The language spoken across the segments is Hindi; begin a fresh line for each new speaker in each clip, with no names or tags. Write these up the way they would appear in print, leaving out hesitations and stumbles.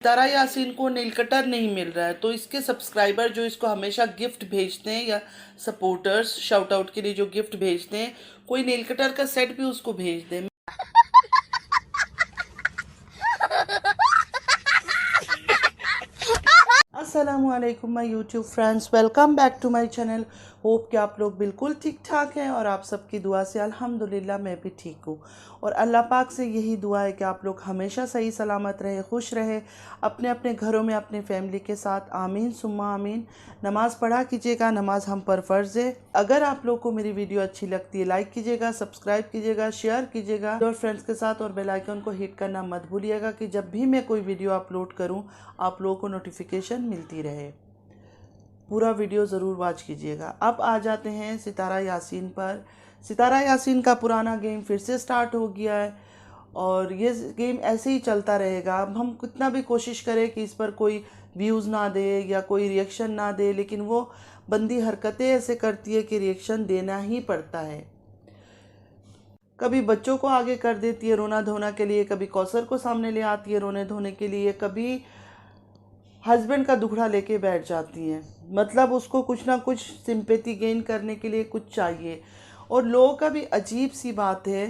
सितारा यासीन को नेल कटर नहीं मिल रहा है, तो इसके सब्सक्राइबर जो इसको हमेशा गिफ्ट भेजते हैं या सपोर्टर्स शाउट आउट के लिए जो गिफ्ट भेजते हैं, कोई नेल कटर का सेट भी उसको भेज दें। अस्सलामुअलैकुम my YouTube friends, welcome back to my channel. Hope कि आप लोग बिल्कुल ठीक ठाक हैं और आप सबकी दुआ से अल्हम्दुलिल्लाह मैं भी ठीक हूँ। और अल्लाह पाक से यही दुआ है कि आप लोग हमेशा सही सलामत रहे, खुश रहे, अपने अपने घरों में अपने फैमिली के साथ। आमीन सुम्मा आमीन। नमाज़ पढ़ा कीजिएगा, नमाज हम पर फ़र्ज़ है। अगर आप लोग को मेरी वीडियो अच्छी लगती है लाइक कीजिएगा, सब्सक्राइब कीजिएगा, शेयर कीजिएगा और फ्रेंड्स के साथ, और बेल आइकन को हिट करना मत भूलिएगा कि जब भी मैं कोई वीडियो अपलोड करूं आप लोगों को नोटिफिकेशन मिलती रहे। पूरा वीडियो ज़रूर वॉच कीजिएगा। अब आ जाते हैं सितारा यासीन पर। सितारा यासीन का पुराना गेम फिर से स्टार्ट हो गया है और ये गेम ऐसे ही चलता रहेगा। अब हम कितना भी कोशिश करें कि इस पर कोई व्यूज़ ना दे या कोई रिएक्शन ना दे, लेकिन वो बंदी हरकतें ऐसे करती है कि रिएक्शन देना ही पड़ता है। कभी बच्चों को आगे कर देती है रोना धोना के लिए, कभी कौसर को सामने ले आती है रोने धोने के लिए, कभी हस्बैंड का दुखड़ा लेके बैठ जाती हैं। मतलब उसको कुछ ना कुछ सिंपैथी गेन करने के लिए कुछ चाहिए। और लोगों का भी अजीब सी बात है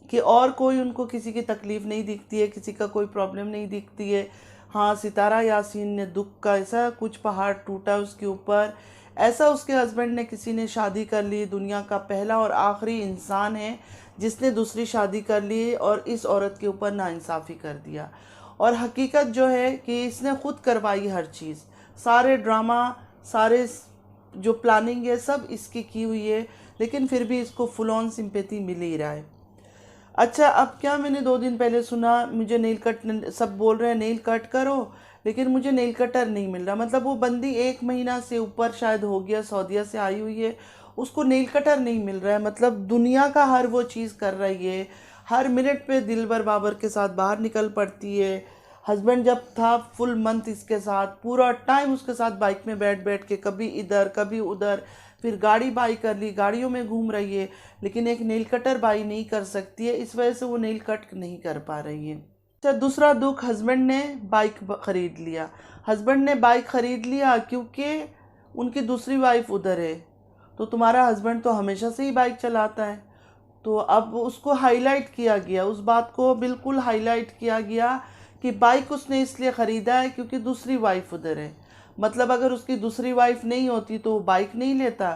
कि और कोई उनको किसी की तकलीफ़ नहीं दिखती है, किसी का कोई प्रॉब्लम नहीं दिखती है। हाँ, सितारा यासीन ने दुख का ऐसा कुछ पहाड़ टूटा उसके ऊपर। ऐसा उसके हस्बैंड ने किसी ने शादी कर ली, दुनिया का पहला और आखिरी इंसान है जिसने दूसरी शादी कर ली और इस औरत के ऊपर नाइंसाफ़ी कर दिया। और हकीकत जो है कि इसने खुद करवाई हर चीज़, सारे ड्रामा, सारे जो प्लानिंग है सब इसकी की हुई है, लेकिन फिर भी इसको फुल ऑन सिंपैथी मिल ही रहा है। अच्छा, अब क्या मैंने 2 दिन पहले सुना, मुझे नेल कट, सब बोल रहे हैं नेल कट करो, लेकिन मुझे नेल कटर नहीं मिल रहा। मतलब वो बंदी 1 महीना से ऊपर शायद हो गया सऊदीया से आई हुई है, उसको नेल कटर नहीं मिल रहा है। मतलब दुनिया का हर वो चीज़ कर रही है, हर मिनट पे दिलबर बाबर के साथ बाहर निकल पड़ती है। हस्बैंड जब था फुल मंथ इसके साथ, पूरा टाइम उसके साथ बाइक में बैठ बैठ के कभी इधर कभी उधर, फिर गाड़ी बाई कर ली, गाड़ियों में घूम रही है, लेकिन एक नेल कटर बाई नहीं कर सकती है। इस वजह से वो नेल कट नहीं कर पा रही है। अच्छा, दूसरा दुख, हस्बैंड ने बाइक खरीद लिया। हस्बैंड ने बाइक खरीद लिया क्योंकि उनकी दूसरी वाइफ उधर है। तो तुम्हारा हस्बैंड तो हमेशा से ही बाइक चलाता है, तो अब उसको हाईलाइट किया गया, उस बात को बिल्कुल हाईलाइट किया गया कि बाइक उसने इसलिए ख़रीदा है क्योंकि दूसरी वाइफ उधर है। मतलब अगर उसकी दूसरी वाइफ नहीं होती तो वो बाइक नहीं लेता।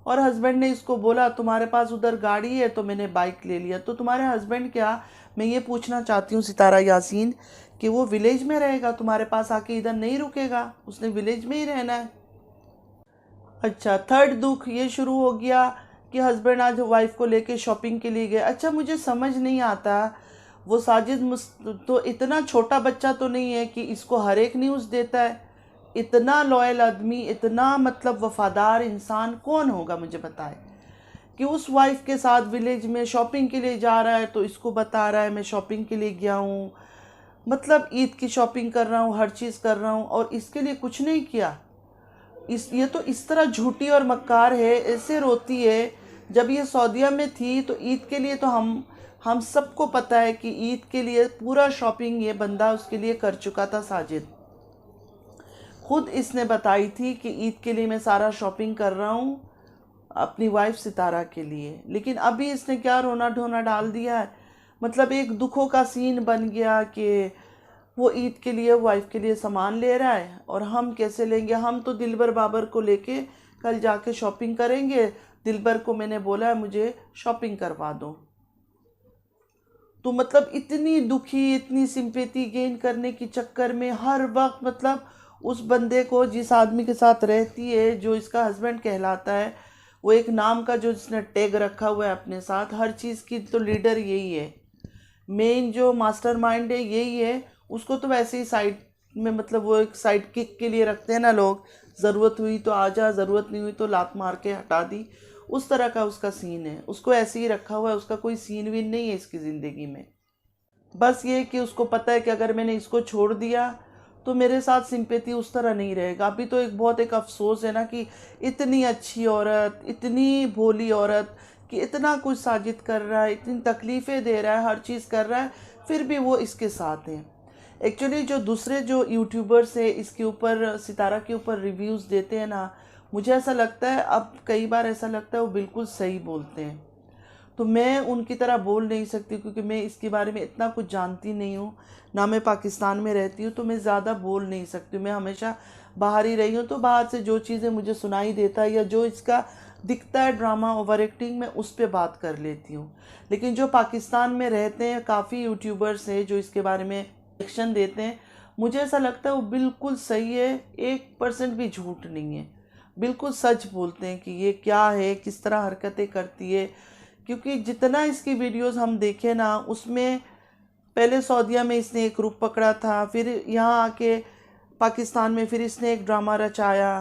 और हस्बैंड ने इसको बोला तुम्हारे पास उधर गाड़ी है तो मैंने बाइक ले लिया। तो तुम्हारे हस्बैंड क्या, मैं ये पूछना चाहती हूँ सितारा यासीन, कि वो विलेज में रहेगा, तुम्हारे पास आके इधर नहीं रुकेगा, उसने विलेज में ही रहना है। अच्छा, थर्ड दुख ये शुरू हो गया कि हस्बैंड आज वाइफ को लेके शॉपिंग के लिए गए। अच्छा, मुझे समझ नहीं आता, वो तो इतना छोटा बच्चा तो नहीं है कि इसको हर एक न्यूज़ देता है। इतना लॉयल आदमी, इतना मतलब वफादार इंसान कौन होगा मुझे बताए, कि उस वाइफ के साथ विलेज में शॉपिंग के लिए जा रहा है तो इसको बता रहा है मैं शॉपिंग के लिए गया हूँ, मतलब ईद की शॉपिंग कर रहा हूँ, हर चीज़ कर रहा हूँ, और इसके लिए कुछ नहीं किया। ये तो इस तरह झूठी और मक्कार है, ऐसे रोती है। जब ये सऊदीया में थी तो ईद के लिए तो हम सबको पता है कि ईद के लिए पूरा शॉपिंग ये बंदा उसके लिए कर चुका था। साजिद खुद इसने बताई थी कि ईद के लिए मैं सारा शॉपिंग कर रहा हूँ अपनी वाइफ सितारा के लिए, लेकिन अभी इसने क्या रोना ढोना डाल दिया है। मतलब एक दुखों का सीन बन गया कि वो ईद के लिए वाइफ के लिए सामान ले रहा है और हम कैसे लेंगे। हम तो दिलबर बाबर को लेके कल जाके शॉपिंग करेंगे, दिलबर को मैंने बोला है मुझे शॉपिंग करवा दो। तो मतलब इतनी दुखी, इतनी सिंपैथी गेन करने के चक्कर में हर वक्त, मतलब उस बंदे को जिस आदमी के साथ रहती है, जो इसका हस्बैंड कहलाता है, वो एक नाम का जो जिसने टैग रखा हुआ है अपने साथ, हर चीज़ की तो लीडर यही है, मेन जो मास्टरमाइंड है यही है। उसको तो वैसे ही साइड में, मतलब वो एक साइड किक के लिए रखते हैं ना लोग, ज़रूरत हुई तो आ जा, ज़रूरत नहीं हुई तो लात मार के हटा दी, उस तरह का उसका सीन है। उसको ऐसे ही रखा हुआ है, उसका कोई सीन वीन नहीं है इसकी ज़िंदगी में। बस ये कि उसको पता है कि अगर मैंने इसको छोड़ दिया तो मेरे साथ सिंपैथी उस तरह नहीं रहेगा। अभी तो एक अफसोस है ना कि इतनी अच्छी औरत, इतनी भोली औरत, कि इतना कुछ साजिद कर रहा है, इतनी तकलीफ़ें दे रहा है, हर चीज़ कर रहा है, फिर भी वो इसके साथ है। एक्चुअली जो दूसरे जो यूट्यूबर्स है इसके ऊपर, सितारा के ऊपर रिव्यूज़ देते हैं ना, मुझे ऐसा लगता है, अब कई बार ऐसा लगता है वो बिल्कुल सही बोलते हैं। तो मैं उनकी तरह बोल नहीं सकती क्योंकि मैं इसके बारे में इतना कुछ जानती नहीं हूँ, ना मैं पाकिस्तान में रहती हूँ, तो मैं ज़्यादा बोल नहीं सकती हूँ। मैं हमेशा बाहर ही रही हूँ, तो बाहर से जो चीज़ें मुझे सुनाई देता है या जो इसका दिखता है ड्रामा ओवर एक्टिंग, मैं उस पर बात कर लेती हूँ। लेकिन जो पाकिस्तान में रहते हैं काफ़ी यूट्यूबर्स हैं जो इसके बारे में एक्शन देते हैं, मुझे ऐसा लगता है वो बिल्कुल सही है, 1% भी झूठ नहीं है, बिल्कुल सच बोलते हैं कि ये क्या है, किस तरह हरकतें करती है। क्योंकि जितना इसकी वीडियोस हम देखें ना, उसमें पहले सऊदीया में इसने एक रूप पकड़ा था, फिर यहाँ आके पाकिस्तान में फिर इसने एक ड्रामा रचाया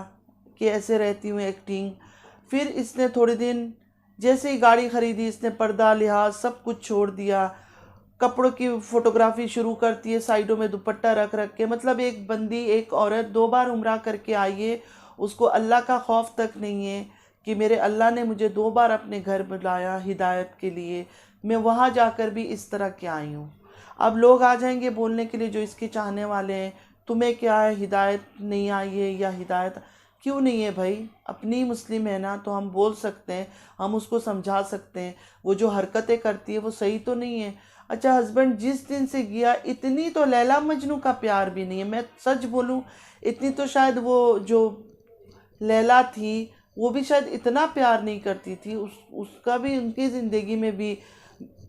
कि ऐसे रहती हूँ एक्टिंग। फिर इसने थोड़े दिन जैसे ही गाड़ी ख़रीदी, इसने पर्दा लिहाज सब कुछ छोड़ दिया, कपड़ों की फ़ोटोग्राफी शुरू करती है, साइडों में दुपट्टा रख रख के। मतलब एक बंदी, एक औरत 2 बार उम्रा करके आई है, उसको अल्लाह का खौफ तक नहीं है कि मेरे अल्लाह ने मुझे 2 बार अपने घर बुलाया हिदायत के लिए, मैं वहाँ जाकर भी इस तरह के आई हूँ। अब लोग आ जाएंगे बोलने के लिए जो इसके चाहने वाले हैं, तुम्हें क्या है, हिदायत नहीं आई है या हिदायत क्यों नहीं है भाई, अपनी मुस्लिम है ना, तो हम बोल सकते हैं, हम उसको समझा सकते हैं। वो जो हरकतें करती है वो सही तो नहीं है। अच्छा, हस्बैंड जिस दिन से गया, इतनी तो लैला मजनू का प्यार भी नहीं है, मैं सच बोलूं, इतनी तो शायद वो जो लैला थी वो भी शायद इतना प्यार नहीं करती थी, उसका भी उनकी ज़िंदगी में भी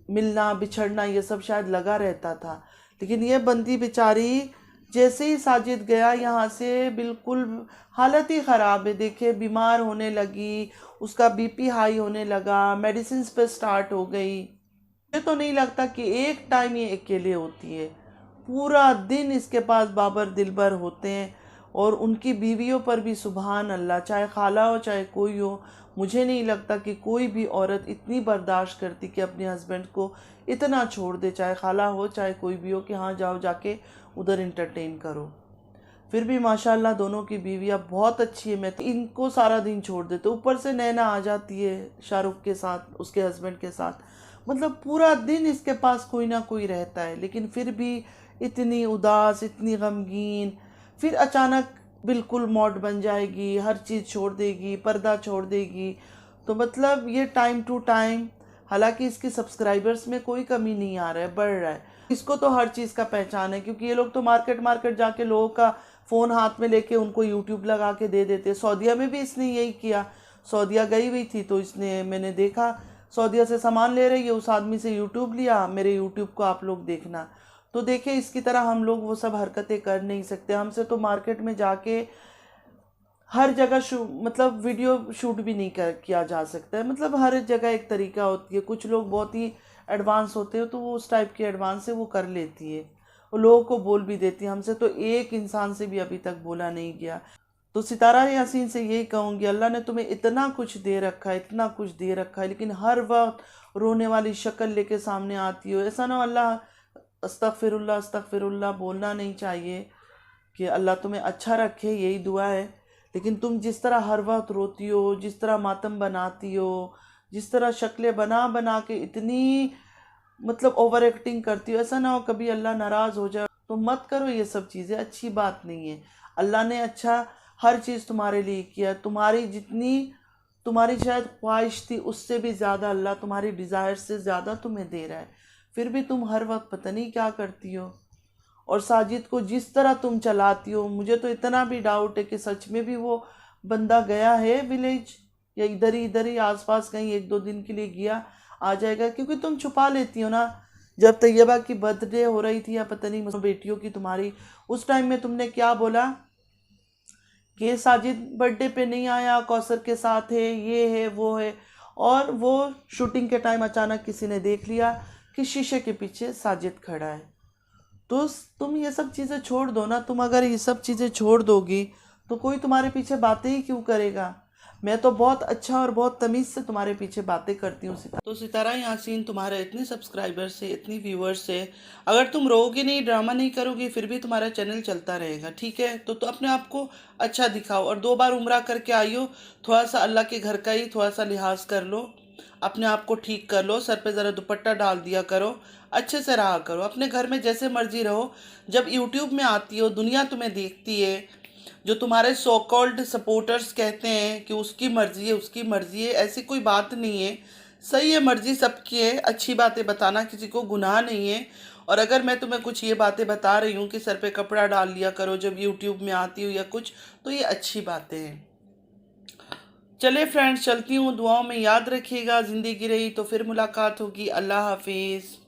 मिलना बिछड़ना ये सब शायद लगा रहता था। लेकिन ये बंदी बेचारी जैसे ही साजिद गया यहाँ से, बिल्कुल हालत ही ख़राब है। देखिए, बीमार होने लगी, उसका बीपी हाई होने लगा, मेडिसिन पे स्टार्ट हो गई। मुझे तो नहीं लगता कि एक टाइम ये अकेले होती है, पूरा दिन इसके पास बाबर दिलबर होते हैं। और उनकी बीवियों पर भी सुभान अल्लाह, चाहे खाला हो चाहे कोई हो, मुझे नहीं लगता कि कोई भी औरत इतनी बर्दाश्त करती कि अपने हस्बैंड को इतना छोड़ दे, चाहे खाला हो चाहे कोई भी हो, कि हाँ जाओ जाके उधर इंटरटेन करो। फिर भी माशाल्लाह दोनों की बीवियाँ बहुत अच्छी है। मैं तो इनको सारा दिन छोड़ देते, ऊपर से नैना आ जाती है शाहरुख के साथ, उसके हस्बैंड के साथ, मतलब पूरा दिन इसके पास कोई ना कोई रहता है। लेकिन फिर भी इतनी उदास, इतनी गमगीन, फिर अचानक बिल्कुल मॉड बन जाएगी, हर चीज़ छोड़ देगी, पर्दा छोड़ देगी। तो मतलब ये टाइम टू टाइम, हालांकि इसके सब्सक्राइबर्स में कोई कमी नहीं आ रहा है, बढ़ रहा है। इसको तो हर चीज़ का पहचान है, क्योंकि ये लोग तो मार्केट मार्केट जाके लोगों का फ़ोन हाथ में लेके उनको यूट्यूब लगा के दे देते। सऊदीया में भी इसने यही किया, सऊदीया गई हुई थी तो इसने, मैंने देखा सऊदीया से सामान ले रही है, उस आदमी से यूट्यूब लिया, मेरे यूट्यूब को आप लोग देखना। तो देखिए, इसकी तरह हम लोग वो सब हरकतें कर नहीं सकते। हमसे तो मार्केट में जाके हर जगह मतलब वीडियो शूट भी नहीं किया जा सकता है। मतलब हर जगह एक तरीका होती है, कुछ लोग बहुत ही एडवांस होते हैं तो वो उस टाइप के एडवांस से वो कर लेती है, वो लोगों को बोल भी देती है। हमसे तो एक इंसान से भी अभी तक बोला नहीं गया। तो सितारा यासीन से यही कहूँगी, अल्लाह ने तुम्हें इतना कुछ दे रखा है, इतना कुछ दे रखा है, लेकिन हर वक्त रोने वाली शक्ल लेके सामने आती हो। ऐसा ना, अल्लाह अस्तगफिरुल्लाह अस्तगफिरुल्लाह बोलना नहीं चाहिए, कि अल्लाह तुम्हें अच्छा रखे, यही दुआ है। लेकिन तुम जिस तरह हर वक्त रोती हो, जिस तरह मातम बनाती हो, जिस तरह शक्लें बना बना के इतनी मतलब ओवर एक्टिंग करती हो, ऐसा ना हो कभी अल्लाह नाराज़ हो जाए। तो मत करो ये सब चीज़ें, अच्छी बात नहीं है। अल्लाह ने अच्छा हर चीज़ तुम्हारे लिए किया, तुम्हारी जितनी तुम्हारी शायद ख्वाहिश थी उससे भी ज़्यादा अल्लाह, तुम्हारी डिज़ायर से ज़्यादा तुम्हें दे रहा है। फिर भी तुम हर वक्त पता नहीं क्या करती हो। और साजिद को जिस तरह तुम चलाती हो, मुझे तो इतना भी डाउट है कि सच में भी वो बंदा गया है विलेज, या इधर ही आसपास कहीं 1-2 दिन के लिए गया, आ जाएगा। क्योंकि तुम छुपा लेती हो ना। जब तैयबा की बर्थडे हो रही थी या पता नहीं बेटियों की तुम्हारी, उस टाइम में तुमने क्या बोला कि साजिद बर्थडे पे नहीं आया, कौसर के साथ है, ये है वो है। और वो शूटिंग के टाइम अचानक किसी ने देख लिया कि शीशे के पीछे साजिद खड़ा है। तो तुम ये सब चीज़ें छोड़ दो ना। तुम अगर ये सब चीज़ें छोड़ दोगी तो कोई तुम्हारे पीछे बातें ही क्यों करेगा। मैं तो बहुत अच्छा और बहुत तमीज़ से तुम्हारे पीछे बातें करती हूँ। तो सितारा यासीन, तुम्हारे इतने सब्सक्राइबर्स से, इतनी व्यूअर्स से, अगर तुम रोओगे नहीं, ड्रामा नहीं करोगे, फिर भी तुम्हारा चैनल चलता रहेगा, ठीक है। तो अपने आप को अच्छा दिखाओ। और 2 बार उम्रा करके आई हो, थोड़ा सा अल्लाह के घर का ही थोड़ा सा लिहाज कर लो, अपने आप को ठीक कर लो, सर पे ज़रा दुपट्टा डाल दिया करो, अच्छे से रहा करो, अपने घर में जैसे मर्जी रहो। जब यूट्यूब में आती हो, दुनिया तुम्हें देखती है, जो तुम्हारे सो कॉल्ड सपोर्टर्स कहते हैं कि उसकी मर्जी है, उसकी मर्जी है, ऐसी कोई बात नहीं है। सही है, मर्जी सबकी है, अच्छी बातें बताना किसी को गुनाह नहीं है। और अगर मैं तुम्हें कुछ ये बातें बता रही हूँ कि सर पे कपड़ा डाल लिया करो जब यूट्यूब में आती हो या कुछ, तो ये अच्छी बातें हैं। चले फ्रेंड्स, चलती हूँ, दुआओं में याद रखिएगा। ज़िंदगी रही तो फिर मुलाकात होगी। अल्लाह हाफिज़।